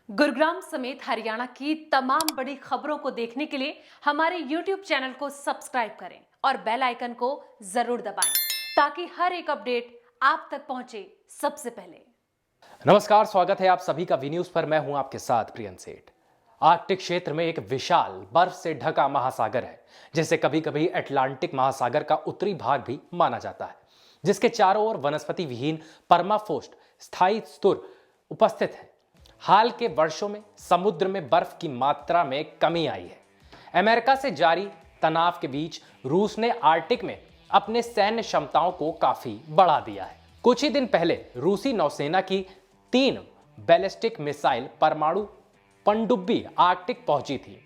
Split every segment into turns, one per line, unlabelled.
गुरुग्राम समेत हरियाणा की तमाम बड़ी खबरों को देखने के लिए हमारे YouTube चैनल को सब्सक्राइब करें और बेल आइकन को जरूर दबाएं ताकि हर एक अपडेट आप तक पहुंचे सबसे पहले।
नमस्कार, स्वागत है आप सभी का वी न्यूज पर। मैं हूं आपके साथ प्रियन सेठ। आर्कटिक क्षेत्र में एक विशाल बर्फ से ढका महासागर है जिसे कभी कभी अटलांटिक महासागर का उत्तरी भाग भी माना जाता है, जिसके चारों ओर वनस्पति विहीन परमाफ्रोस्ट स्थायी स्तूर उपस्थित है। हाल के वर्षों में समुद्र में बर्फ की मात्रा में कमी आई है। अमेरिका से जारी तनाव के बीच रूस ने आर्कटिक में अपने सैन्य क्षमताओं को काफी बढ़ा दिया है। कुछ ही दिन पहले रूसी नौसेना की 3 बैलिस्टिक मिसाइल परमाणु पनडुब्बी आर्कटिक पहुंची थी।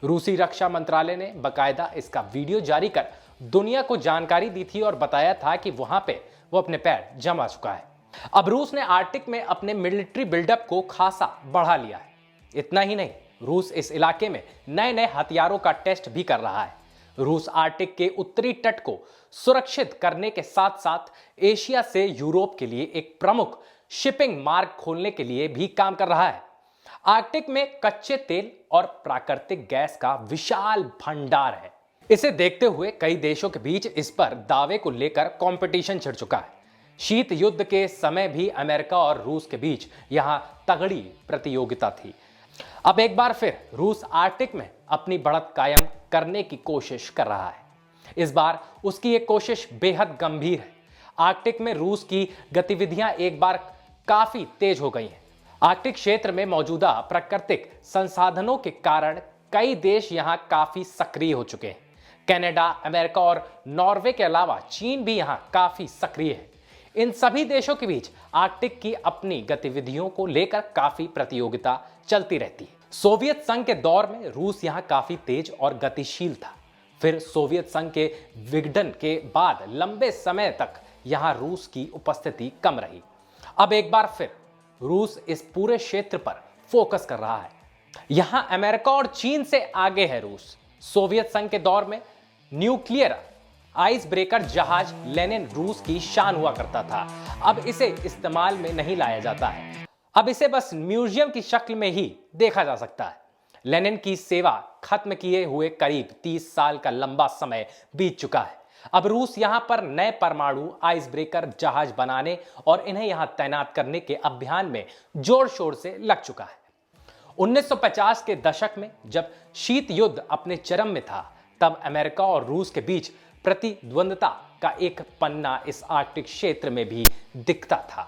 रूसी रक्षा मंत्रालय ने बकायदा इसका वीडियो जारी कर दुनिया को जानकारी दी थी और बताया था कि वहां पे वो अपने पैर जमा चुका है। अब रूस ने आर्कटिक में अपने मिलिट्री बिल्डअप को खासा बढ़ा लिया है। इतना ही नहीं, रूस इस इलाके में नए नए हथियारों का टेस्ट भी कर रहा है। रूस आर्कटिक के उत्तरी तट को सुरक्षित करने के साथ साथ एशिया से यूरोप के लिए एक प्रमुख शिपिंग मार्ग खोलने के लिए भी काम कर रहा है। आर्कटिक में कच्चे तेल और प्राकृतिक गैस का विशाल भंडार है। इसे देखते हुए कई देशों के बीच इस पर दावे को लेकर कंपटीशन छिड़ चुका है। शीत युद्ध के समय भी अमेरिका और रूस के बीच यहां तगड़ी प्रतियोगिता थी। अब एक बार फिर रूस आर्कटिक में अपनी बढ़त कायम करने की कोशिश कर रहा है। इस बार उसकी एक कोशिश बेहद गंभीर है। आर्कटिक में रूस की गतिविधियां एक बार काफी तेज हो गई हैं। आर्कटिक क्षेत्र में मौजूदा प्राकृतिक संसाधनों के कारण कई देश यहां काफी सक्रिय हो चुके हैं। कनाडा, अमेरिका और नॉर्वे के अलावा चीन भी यहां काफी सक्रिय है। इन सभी देशों के बीच आर्कटिक की अपनी गतिविधियों को लेकर काफी प्रतियोगिता चलती रहती है। सोवियत संघ के दौर में रूस यहां काफी तेज और गतिशील था। फिर सोवियत संघ के विघटन के बाद लंबे समय तक यहां रूस की उपस्थिति कम रही। अब एक बार फिर रूस इस पूरे क्षेत्र पर फोकस कर रहा है। यहां अमेरिका और चीन से आगे है रूस। सोवियत संघ के दौर में न्यूक्लियर आइस ब्रेकर जहाज लेनिन रूस की शान हुआ करता था। अब इसे इस्तेमाल में नहीं लाया जाता है। अब इसे बस म्यूजियम की शक्ल में ही देखा जा सकता है। लेनिन की सेवा खत्म किए हुए करीब 30 साल का लंबा समय बीत चुका है। अब रूस यहां पर नए परमाणु आइस ब्रेकर जहाज बनाने और इन्हें यहां तैनात करने के अभियान में जोर शोर से लग चुका है। 1950 के दशक में जब शीत युद्ध अपने चरम में था, तब अमेरिका और रूस के बीच प्रतिद्वंद्विता का एक पन्ना इस आर्कटिक क्षेत्र में भी दिखता था।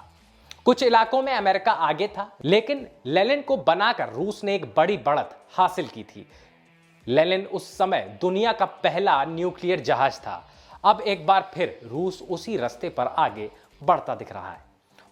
कुछ इलाकों में अमेरिका आगे था, लेकिन लेनिन को बनाकर रूस ने एक बड़ी बढ़त हासिल की थी। लेनिन उस समय दुनिया का पहला न्यूक्लियर जहाज था। अब एक बार फिर रूस उसी रास्ते पर आगे बढ़ता दिख रहा है।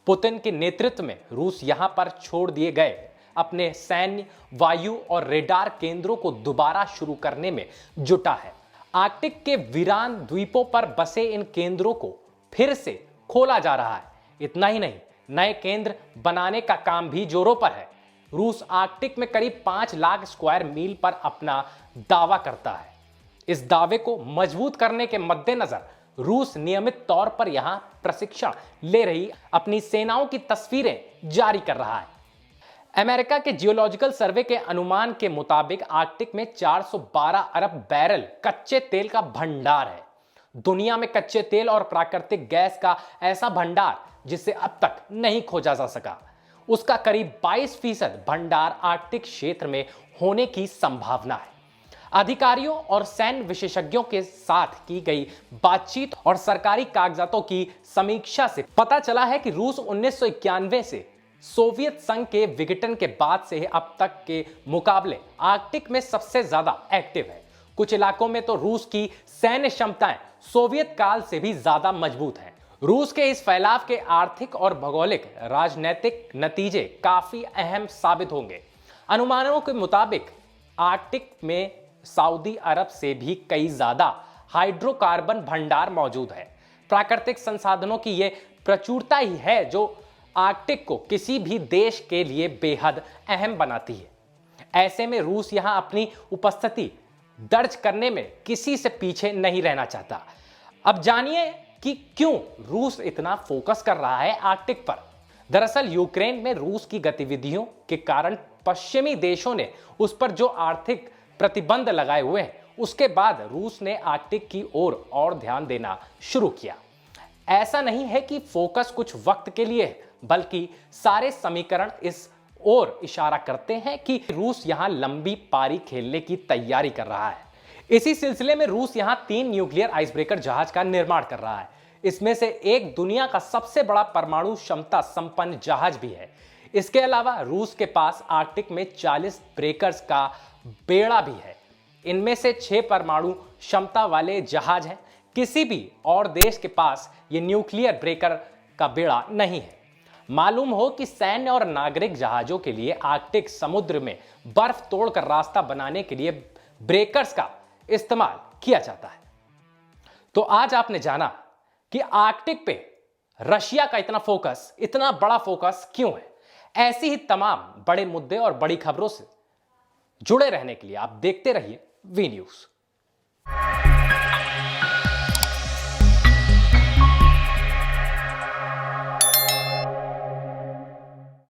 पुतिन के नेतृत्व में रूस यहां पर छोड़ दिए गए अपने सैन्य, वायु और रेडार केंद्रों को दोबारा शुरू करने में जुटा है। आर्कटिक के वीरान द्वीपों पर बसे इन केंद्रों को फिर से खोला जा रहा है। इतना ही नहीं, नए केंद्र बनाने का काम भी जोरों पर है। रूस आर्कटिक में करीब 5 लाख स्क्वायर मील पर अपना दावा करता है। इस दावे को मजबूत करने के मद्देनजर रूस नियमित तौर पर यहां प्रशिक्षण ले रही अपनी सेनाओं की तस्वीरें जारी कर रहा है। अमेरिका के जियोलॉजिकल सर्वे के अनुमान के मुताबिक आर्कटिक में 412 अरब बैरल कच्चे तेल का भंडार है। दुनिया में कच्चे तेल और प्राकृतिक गैस का ऐसा भंडार जिसे अब तक नहीं खोजा जा सका, उसका करीब 22% भंडार आर्कटिक क्षेत्र में होने की संभावना है। अधिकारियों और सैन्य विशेषज्ञों के साथ की गई बातचीत और सरकारी कागजातों की समीक्षा से पता चला है कि रूस 1991 से सोवियत संघ के विघटन के बाद से अब तक के मुकाबले आर्कटिक में सबसे ज्यादा एक्टिव है। कुछ इलाकों में तो रूस की सैन्य क्षमताएं सोवियत काल से भी ज्यादा मजबूत हैं। रूस के इस फैलाव के आर्थिक और भौगोलिक राजनीतिक नतीजे काफी अहम साबित होंगे। अनुमानों के मुताबिक आर्कटिक में सऊदी अरब से भी कई ज्यादा हाइड्रोकार्बन भंडार मौजूद है। प्राकृतिक संसाधनों की यह प्रचुरता ही है जो आर्कटिक को किसी भी देश के लिए बेहद अहम बनाती है। ऐसे में रूस यहां अपनी उपस्थिति दर्ज करने में किसी से पीछे नहीं रहना चाहता। अब जानिए कि क्यों रूस इतना फोकस कर रहा है आर्कटिक पर। दरअसल यूक्रेन में रूस की गतिविधियों के कारण पश्चिमी देशों ने उस पर जो आर्थिक प्रतिबंध लगाए हुए हैं, उसके बाद रूस ने आर्कटिक की ओर और ध्यान देना शुरू किया। ऐसा नहीं है कि फोकस कुछ वक्त के लिए है, बल्कि सारे समीकरण इस ओर इशारा करते हैं कि रूस यहां लंबी पारी खेलने की तैयारी कर रहा है। इसी सिलसिले में रूस यहां 3 न्यूक्लियर आइसब्रेकर जहाज का निर्माण कर रहा है। इसमें से एक दुनिया का सबसे बड़ा परमाणु क्षमता संपन्न जहाज भी है। इसके अलावा रूस के पास आर्कटिक में 40 ब्रेकर्स का बेड़ा भी है। इनमें से 6 परमाणु क्षमता वाले जहाज हैं। किसी भी और देश के पास ये न्यूक्लियर ब्रेकर का बेड़ा नहीं है। मालूम हो कि सैन्य और नागरिक जहाजों के लिए आर्कटिक समुद्र में बर्फ तोड़कर रास्ता बनाने के लिए ब्रेकर्स का इस्तेमाल किया जाता है। तो आज आपने जाना कि आर्कटिक पे रशिया का इतना बड़ा फोकस क्यों है। ऐसी ही तमाम बड़े मुद्दे और बड़ी खबरों से जुड़े रहने के लिए आप देखते रहिए वी न्यूज़।